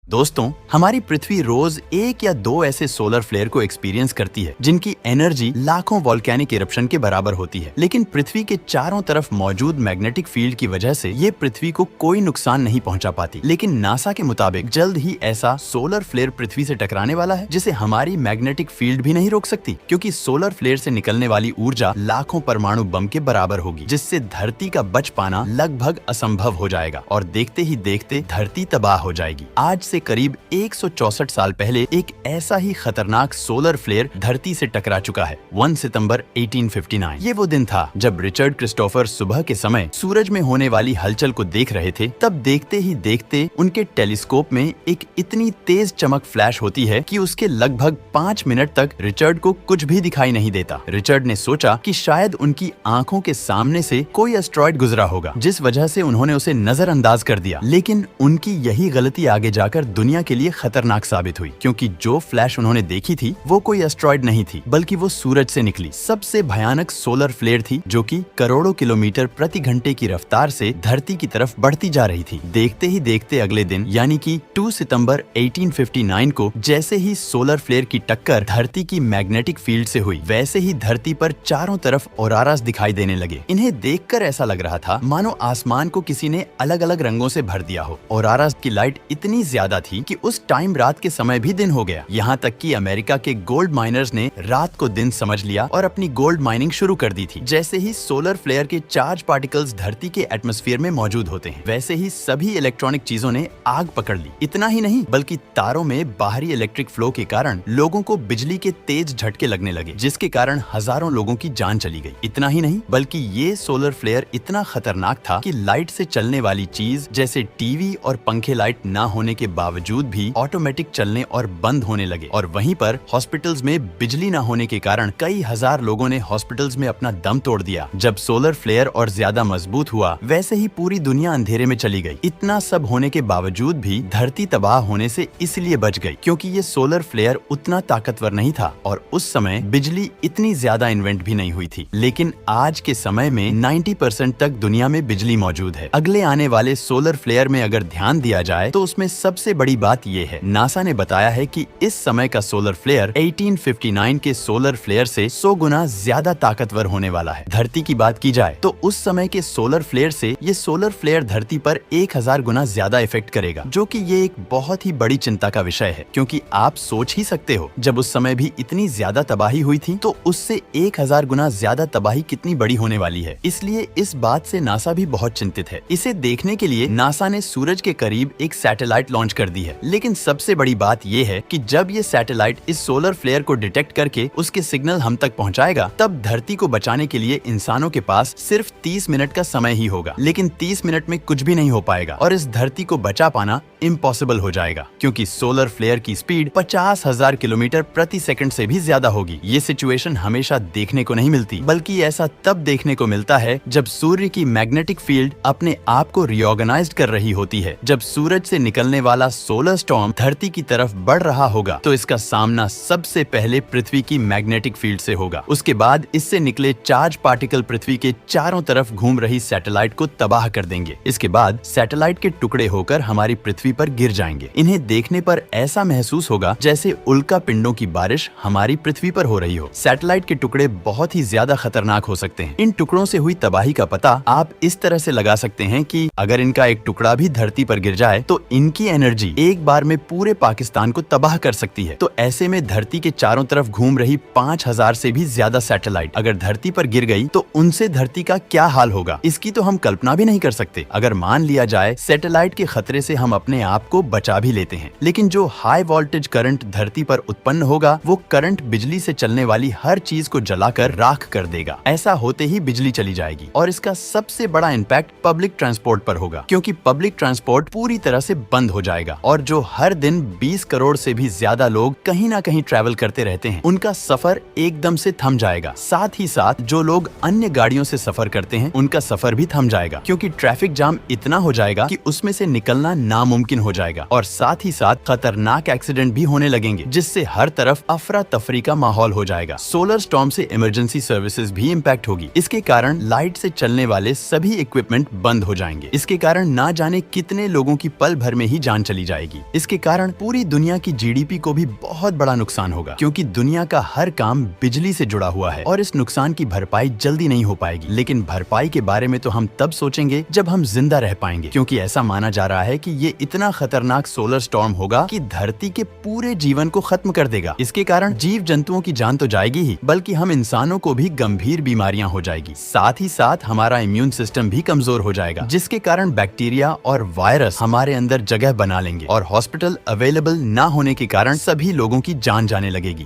दोस्तों, हमारी पृथ्वी रोज एक या दो ऐसे सोलर फ्लेयर को एक्सपीरियंस करती है जिनकी एनर्जी लाखों वोल्केनिक इरप्शन के बराबर होती है। लेकिन पृथ्वी के चारों तरफ मौजूद मैग्नेटिक फील्ड की वजह से ये पृथ्वी को कोई नुकसान नहीं पहुंचा पाती। लेकिन नासा के मुताबिक जल्द ही ऐसा सोलर फ्लेयर पृथ्वी से टकराने वाला है जिसे हमारी मैग्नेटिक फील्ड भी नहीं रोक सकती, क्योंकि सोलर फ्लेयर से निकलने वाली ऊर्जा लाखों परमाणु बम के बराबर होगी, जिससे धरती का बच पाना लगभग असंभव हो जाएगा और देखते ही देखते धरती तबाह हो जाएगी। आज से करीब 164 साल पहले एक ऐसा ही खतरनाक सोलर फ्लेयर धरती से टकरा चुका है। 1 सितंबर 1859 ये वो दिन था जब रिचर्ड क्रिस्टोफर सुबह के समय सूरज में होने वाली हलचल को देख रहे थे। तब देखते ही देखते उनके टेलीस्कोप में एक इतनी तेज चमक फ्लैश होती है कि उसके लगभग 5 मिनट तक रिचर्ड को कुछ भी दिखाई नहीं देता। रिचर्ड ने सोचा कि शायद उनकी आंखों के सामने से कोई एस्ट्रॉयड गुजरा होगा, जिस वजह से उन्होंने उसे नजरअंदाज कर दिया। लेकिन उनकी यही गलती आगे जाकर दुनिया के लिए खतरनाक साबित हुई, क्योंकि जो फ्लैश उन्होंने देखी थी वो कोई एस्ट्रॉयड नहीं थी, बल्कि वो सूरज से निकली सबसे भयानक सोलर फ्लेयर थी, जो कि करोड़ों किलोमीटर प्रति घंटे की रफ्तार से धरती की तरफ बढ़ती जा रही थी। देखते ही देखते अगले दिन यानी कि 2 सितंबर 1859 को जैसे ही सोलर फ्लेयर की टक्कर धरती की मैग्नेटिक फील्ड से हुई, वैसे ही धरती पर चारों तरफ औरारास दिखाई देने लगे। इन्हें देखकर ऐसा लग रहा था मानो आसमान को किसी ने अलग अलग रंगों से भर दिया हो। औरारास की लाइट इतनी ज्यादा थी कि उस टाइम रात के समय भी दिन हो गया। यहाँ तक कि अमेरिका के गोल्ड माइनर्स ने रात को दिन समझ लिया और अपनी गोल्ड माइनिंग शुरू कर दी थी। जैसे ही सोलर फ्लेयर के चार्ज पार्टिकल्स धरती के एटमॉस्फेयर में मौजूद होते हैं, वैसे ही सभी इलेक्ट्रॉनिक चीजों ने आग पकड़ ली। इतना ही नहीं, बल्कि तारों में बाहरी इलेक्ट्रिक फ्लो के कारण लोगों को बिजली के तेज झटके लगने लगे, जिसके कारण हजारों लोगों की जान चली गई। इतना ही नहीं, बल्कि ये सोलर फ्लेयर इतना खतरनाक था कि लाइट से चलने वाली चीज जैसे टीवी और पंखे लाइट न होने के बावजूद भी ऑटोमेटिक चलने और बंद होने लगे। और वहीं पर हॉस्पिटल्स में बिजली न होने के कारण कई हजार लोगों ने हॉस्पिटल्स में अपना दम तोड़ दिया। जब सोलर फ्लेयर और ज्यादा मजबूत हुआ, वैसे ही पूरी दुनिया अंधेरे में चली गई। इतना सब होने के बावजूद भी धरती तबाह होने से इसलिए बच गई क्योंकि ये सोलर फ्लेयर उतना ताकतवर नहीं था और उस समय बिजली इतनी ज्यादा इन्वेंट भी नहीं हुई थी। लेकिन आज के समय में 90% तक दुनिया में बिजली मौजूद है। अगले आने वाले सोलर फ्लेयर में अगर ध्यान दिया जाए तो उसमें सबसे बड़ी बात ये है, नासा ने बताया है कि इस समय का सोलर फ्लेयर 1859 के सोलर फ्लेयर से 100 गुना ज्यादा ताकतवर होने वाला है। धरती की बात की जाए तो उस समय के सोलर फ्लेयर से ये सोलर फ्लेयर धरती पर 1000 गुना ज्यादा इफेक्ट करेगा, जो कि ये एक बहुत ही बड़ी चिंता का विषय है। क्योंकि आप सोच ही सकते हो, जब उस समय भी इतनी ज्यादा तबाही हुई थी तो उससे 1000 गुना ज्यादा तबाही कितनी बड़ी होने वाली है। इसलिए इस बात से नासा भी बहुत चिंतित है। इसे देखने के लिए नासा ने सूरज के करीब एक सैटेलाइट लॉन्च कर दी है। लेकिन सबसे बड़ी बात यह है कि जब ये सैटेलाइट इस सोलर फ्लेयर को डिटेक्ट करके उसके सिग्नल हम तक पहुंचाएगा, तब धरती को बचाने के लिए इंसानों के पास सिर्फ 30 मिनट का समय ही होगा। लेकिन 30 मिनट में कुछ भी नहीं हो पाएगा और इस धरती को बचा पाना इम्पॉसिबल हो जाएगा, क्योंकि सोलर फ्लेयर की स्पीड 50,000 किलोमीटर प्रति सेकंड से भी ज्यादा होगी। ये सिचुएशन हमेशा देखने को नहीं मिलती, बल्कि ऐसा तब देखने को मिलता है जब सूर्य की मैग्नेटिक फील्ड अपने आप को रिऑर्गेनाइज कर रही होती है। जब सूरज से निकलने वाला सोलर स्टॉर्म धरती की तरफ बढ़ रहा होगा तो इसका सामना सबसे पहले पृथ्वी की मैग्नेटिक फील्ड से होगा। उसके बाद इससे निकले चार्ज पार्टिकल पृथ्वी के चारों तरफ घूम रही सैटेलाइट को तबाह कर देंगे। इसके बाद सैटेलाइट के टुकड़े होकर हमारी पृथ्वी पर गिर जाएंगे। इन्हें देखने पर ऐसा महसूस होगा जैसे उल्का पिंडों की बारिश हमारी पृथ्वी पर हो रही हो। सैटेलाइट के टुकड़े बहुत ही ज्यादा खतरनाक हो सकते हैं। इन टुकड़ों से हुई तबाही का पता आप इस तरह से लगा सकते हैं कि अगर इनका एक टुकड़ा भी धरती पर गिर जाए तो इनकी एनर्जी एक बार में पूरे पाकिस्तान को तबाह कर सकती है। तो ऐसे में धरती के चारों तरफ घूम रही 5000 से भी ज्यादा सैटेलाइट अगर धरती पर गिर गई तो उनसे धरती का क्या हाल होगा, इसकी तो हम कल्पना भी नहीं कर सकते। अगर मान लिया जाए सैटेलाइट के खतरे से हम अपने आप को बचा भी लेते हैं, लेकिन जो हाई वोल्टेज करंट धरती पर उत्पन्न होगा वो करंट बिजली से चलने वाली हर चीज को जलाकर राख कर देगा। ऐसा होते ही बिजली चली जाएगी और इसका सबसे बड़ा इम्पैक्ट पब्लिक ट्रांसपोर्ट पर होगा, क्योंकि पब्लिक ट्रांसपोर्ट पूरी तरह से बंद हो जाएगा और जो हर दिन 20 करोड़ से भी ज्यादा लोग कहीं ना कहीं ट्रैवल करते रहते हैं, उनका सफर एकदम से थम जाएगा। साथ ही साथ जो लोग अन्य गाड़ियों से सफर करते हैं उनका सफर भी थम जाएगा, क्योंकि ट्रैफिक जाम इतना हो जाएगा कि उसमें से निकलना नामुमकिन हो जाएगा। और साथ ही साथ खतरनाक एक्सीडेंट भी होने लगेंगे, जिससे हर तरफ अफरा तफरी का माहौल हो जाएगा। सोलर स्टॉर्म से इमरजेंसी सर्विसेज भी इम्पैक्ट होगी। इसके कारण लाइट से चलने वाले सभी इक्विपमेंट बंद हो जाएंगे। इसके कारण ना जाने कितने लोगों की पल भर में ही जान चली चली जाएगी। इसके कारण पूरी दुनिया की जीडीपी को भी बहुत बड़ा नुकसान होगा, क्योंकि दुनिया का हर काम बिजली से जुड़ा हुआ है और इस नुकसान की भरपाई जल्दी नहीं हो पाएगी। लेकिन भरपाई के बारे में तो हम तब सोचेंगे जब हम जिंदा रह पाएंगे, क्योंकि ऐसा माना जा रहा है कि ये इतना खतरनाक सोलर स्टॉर्म होगा कि धरती के पूरे जीवन को खत्म कर देगा। इसके कारण जीव जंतुओं की जान तो जाएगी ही, बल्कि हम इंसानों को भी गंभीर बीमारियां हो जाएगी। साथ ही साथ हमारा इम्यून सिस्टम भी कमजोर हो जाएगा, जिसके कारण बैक्टीरिया और वायरस हमारे अंदर जगह बना लेंगे और हॉस्पिटल अवेलेबल ना होने के कारण सभी लोगों की जान जाने लगेगी।